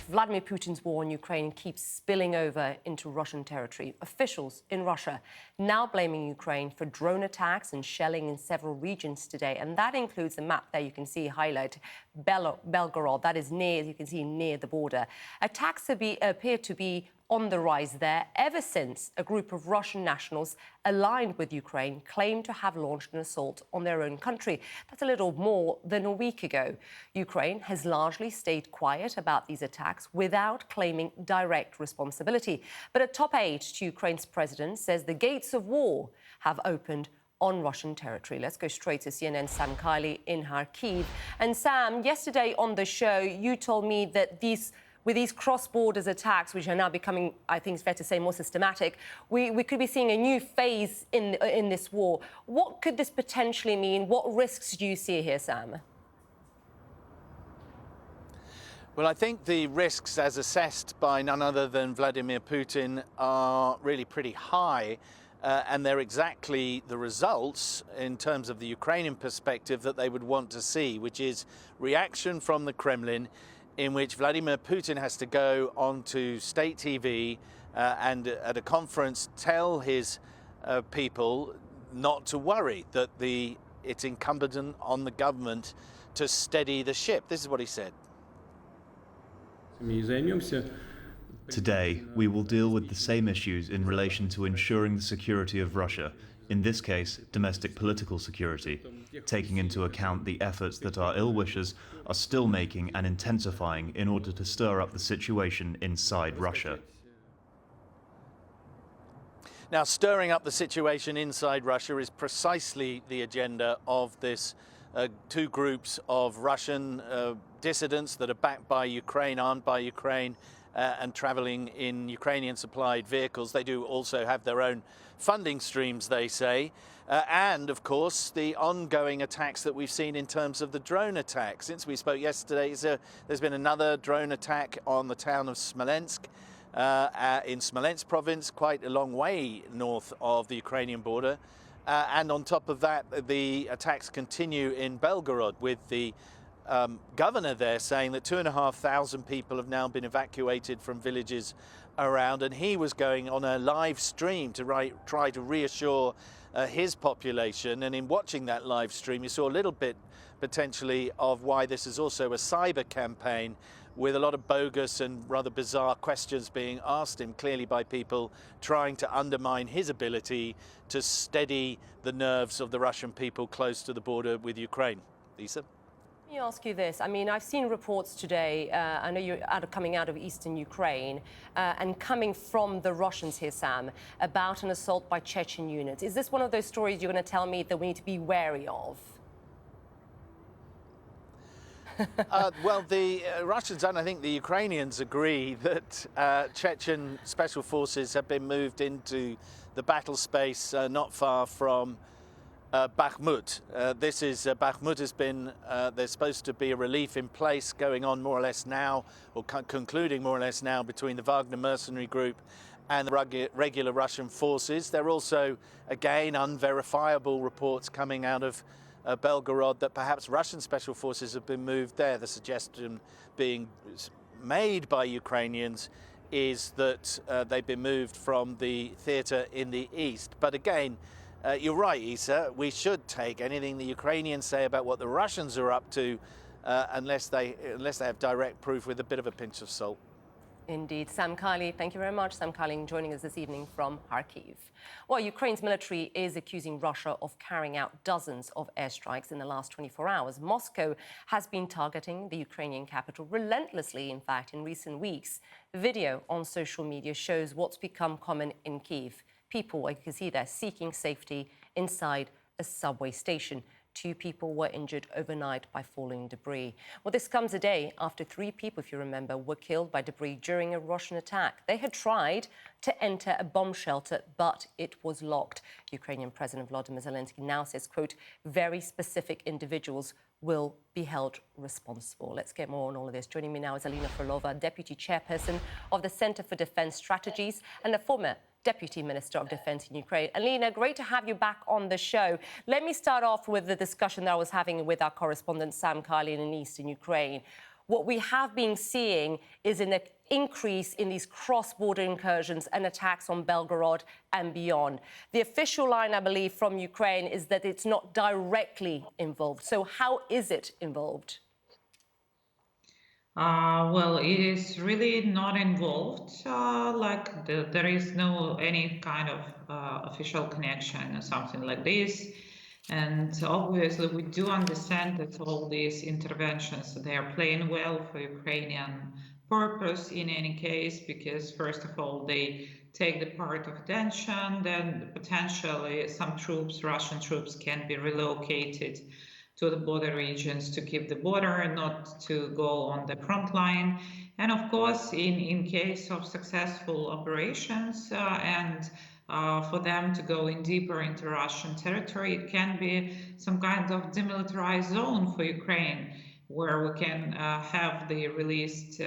Vladimir Putin's war on Ukraine keeps spilling over into Russian territory. Officials in Russia now blaming Ukraine for drone attacks and shelling in several regions today. And that includes the map there you can see highlight Belgorod. That is near, as you can see, near the border. Attacks appear to be on the rise there ever since a group of Russian nationals aligned with Ukraine claimed to have launched an assault on their own country. That's a little more than a week ago. Ukraine has largely stayed quiet about these attacks without claiming direct responsibility. But a top aide to Ukraine's president says the gates of war have opened on Russian territory. Let's go straight to CNN's Sam Kiley in Kharkiv. And Sam, yesterday on the show, you told me that with these cross-border attacks, which are now becoming, I think it's fair to say, more systematic, we could be seeing a new phase in this war. What could this potentially mean? What risks do you see here, Sam? Well, I think the risks, as assessed by none other than Vladimir Putin, are really pretty high. And they're exactly the results, in terms of the Ukrainian perspective, that they would want to see, which is reaction from the Kremlin, in which Vladimir Putin has to go onto state TV and at a conference tell his people not to worry, that it's incumbent on the government to steady the ship. This is what he said. Today, we will deal with the same issues in relation to ensuring the security of Russia, in this case, domestic political security, taking into account the efforts that our ill-wishers are still making and intensifying in order to stir up the situation inside Russia. Now, stirring up the situation inside Russia is precisely the agenda of this two groups of Russian dissidents that are backed by Ukraine, armed by Ukraine, and traveling in Ukrainian-supplied vehicles. They do also have their own funding streams, they say. And, of course, the ongoing attacks that we've seen in terms of the drone attacks. Since we spoke yesterday, there's been another drone attack on the town of Smolensk, in Smolensk province, quite a long way north of the Ukrainian border. And on top of that, the attacks continue in Belgorod, with the governor there saying that 2,500 people have now been evacuated from villages around, and he was going on a live stream to try to reassure his population. And in watching that live stream, you saw a little bit potentially of why this is also a cyber campaign, with a lot of bogus and rather bizarre questions being asked him, clearly by people trying to undermine his ability to steady the nerves of the Russian people close to the border with Ukraine. Lisa? Let me ask you this. I mean, I've seen reports today, I know you're coming out of eastern Ukraine, and coming from the Russians here, Sam, about an assault by Chechen units. Is this one of those stories you're going to tell me that we need to be wary of? Well, the Russians and I think the Ukrainians agree that Chechen special forces have been moved into the battle space not far from Bakhmut. Bakhmut has been, there's supposed to be a relief in place going on more or less now, or concluding more or less now, between the Wagner mercenary group and the regular Russian forces. There are also, again, unverifiable reports coming out of Belgorod that perhaps Russian special forces have been moved there. The suggestion being made by Ukrainians is that they've been moved from the theatre in the east. But again, you're right, Isa, we should take anything the Ukrainians say about what the Russians are up to, unless they have direct proof, with a bit of a pinch of salt. Indeed. Sam Kiley, thank you very much. Sam Kiley joining us this evening from Kharkiv. Well, Ukraine's military is accusing Russia of carrying out dozens of airstrikes in the last 24 hours. Moscow has been targeting the Ukrainian capital relentlessly, in fact, in recent weeks. The video on social media shows what's become common in Kyiv. People, like you can see there, seeking safety inside a subway station. 2 people were injured overnight by falling debris. Well, this comes a day after 3 people, if you remember, were killed by debris during a Russian attack. They had tried to enter a bomb shelter, but it was locked. Ukrainian President Volodymyr Zelensky now says, quote, very specific individuals will be held responsible. Let's get more on all of this. Joining me now is Alina Frolova, Deputy Chairperson of the Center for Defense Strategies and a former Deputy Minister of Defense in Ukraine. Alina, great to have you back on the show. Let me start off with the discussion that I was having with our correspondent Sam Kiley in eastern Ukraine. what we have been seeing is an increase in these cross-border incursions and attacks on Belgorod and beyond. The official line, I believe, from Ukraine is that it's not directly involved. So how is it involved? Well, it is really not involved. There is no any kind of official connection or something like this. And obviously, we do understand that all these interventions, they are playing well for Ukrainian purpose in any case, because first of all, they take the part of attention, then potentially some troops, Russian troops, can be relocated to the border regions to keep the border and not to go on the front line. And of course, in case of successful operations for them to go in deeper into Russian territory, it can be some kind of demilitarized zone for Ukraine, where we can have the released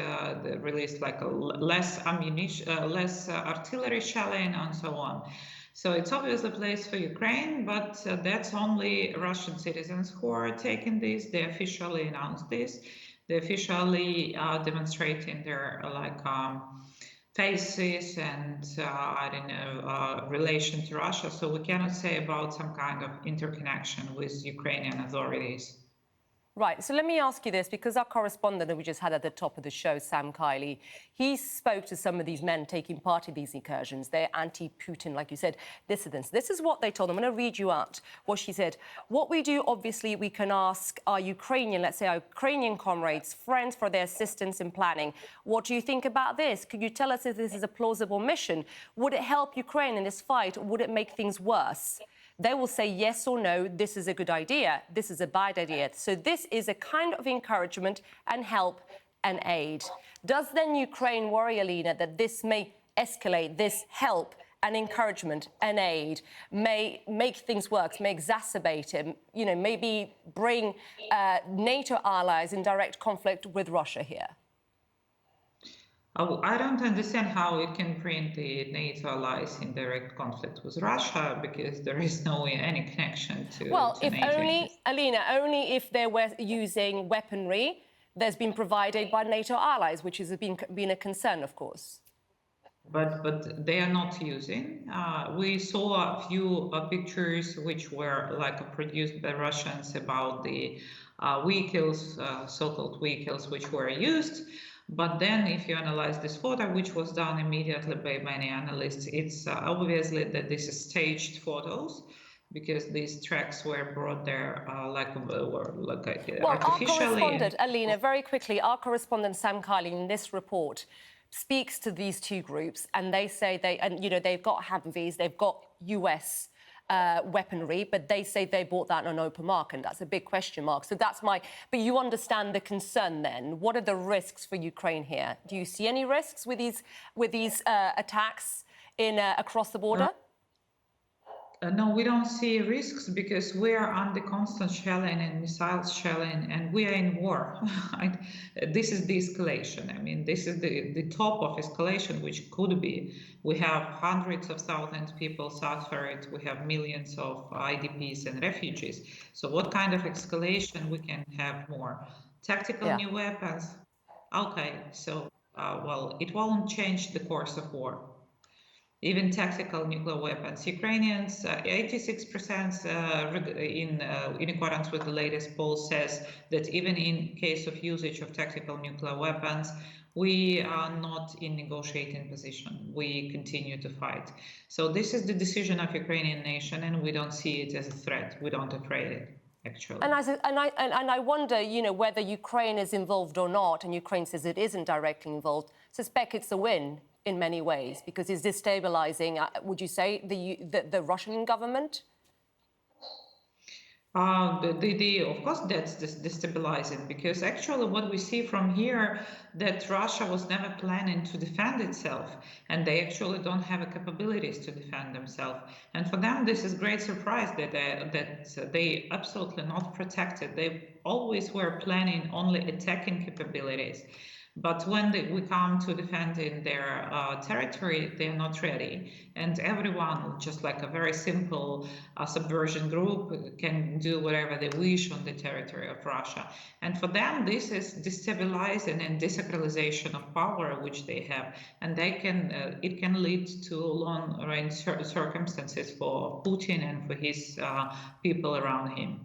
like less ammunition, less artillery shelling, and so on. So it's obviously a place for Ukraine, but that's only Russian citizens who are taking this. They officially announced this. They officially demonstrating their faces and I don't know, relation to Russia. So we cannot say about some kind of interconnection with Ukrainian authorities. Right, so let me ask you this, because our correspondent that we just had at the top of the show, Sam Kiley, he spoke to some of these men taking part in these incursions. They're anti-Putin, like you said, dissidents. This is what they told them. I'm going to read you out what she said. What we do, obviously, we can ask our Ukrainian, let's say our Ukrainian comrades, friends, for their assistance in planning. What do you think about this? Could you tell us if this is a plausible mission? Would it help Ukraine in this fight, or would it make things worse? They will say yes or no, this is a good idea, this is a bad idea. So this is a kind of encouragement and help and aid. Does then Ukraine worry, Alina, that this may escalate, this help and encouragement and aid may make things worse, may exacerbate it, you know, maybe bring NATO allies in direct conflict with Russia here? I don't understand how it can bring the NATO allies in direct conflict with Russia, because there is no any connection to if NATO. only, Alina, only if they were using weaponry that's been provided by NATO allies, which has been a concern, of course. But they are not using. We saw a few pictures which were produced by Russians about the vehicles, so-called vehicles, which were used. But then if you analyze this photo, which was done immediately by many analysts, it's obviously that this is staged photos, because these tracks were brought there artificially. Our correspondent, Alina, very quickly, our correspondent Sam Kiley in this report speaks to these two groups, and they say they've got Humvees, they've got US weaponry, but they say they bought that on an open market, and that's a big question mark. So that's but you understand the concern then. What are the risks for Ukraine here? Do you see any risks with these attacks across the border? No, we don't see risks, because we are under constant shelling and missiles shelling, and we are in war. This is the escalation. I mean, this is the top of escalation, which could be. We have hundreds of thousands of people suffered. We have millions of IDPs and refugees. So what kind of escalation we can have more? Tactical new weapons? Okay, so, well, it won't change the course of war. Even tactical nuclear weapons. Ukrainians, 86% in accordance with the latest poll, says that even in case of usage of tactical nuclear weapons, we are not in negotiating position. We continue to fight. So this is the decision of Ukrainian nation, and we don't see it as a threat. We don't afraid it, actually. And I wonder, you know, whether Ukraine is involved or not, and Ukraine says it isn't directly involved. Suspect it's a win in many ways, because it's destabilizing, would you say, the Russian government? Of course, that's destabilizing, because actually what we see from here, that Russia was never planning to defend itself, and they actually don't have the capabilities to defend themselves. And for them, this is great surprise that they absolutely not protected. They always were planning only attacking capabilities. But when we come to defending their territory, they are not ready. And everyone, just like a very simple subversion group, can do whatever they wish on the territory of Russia. And for them, this is destabilizing and desacralization of power, which they have. And they can, it can lead to long-range circumstances for Putin and for his people around him.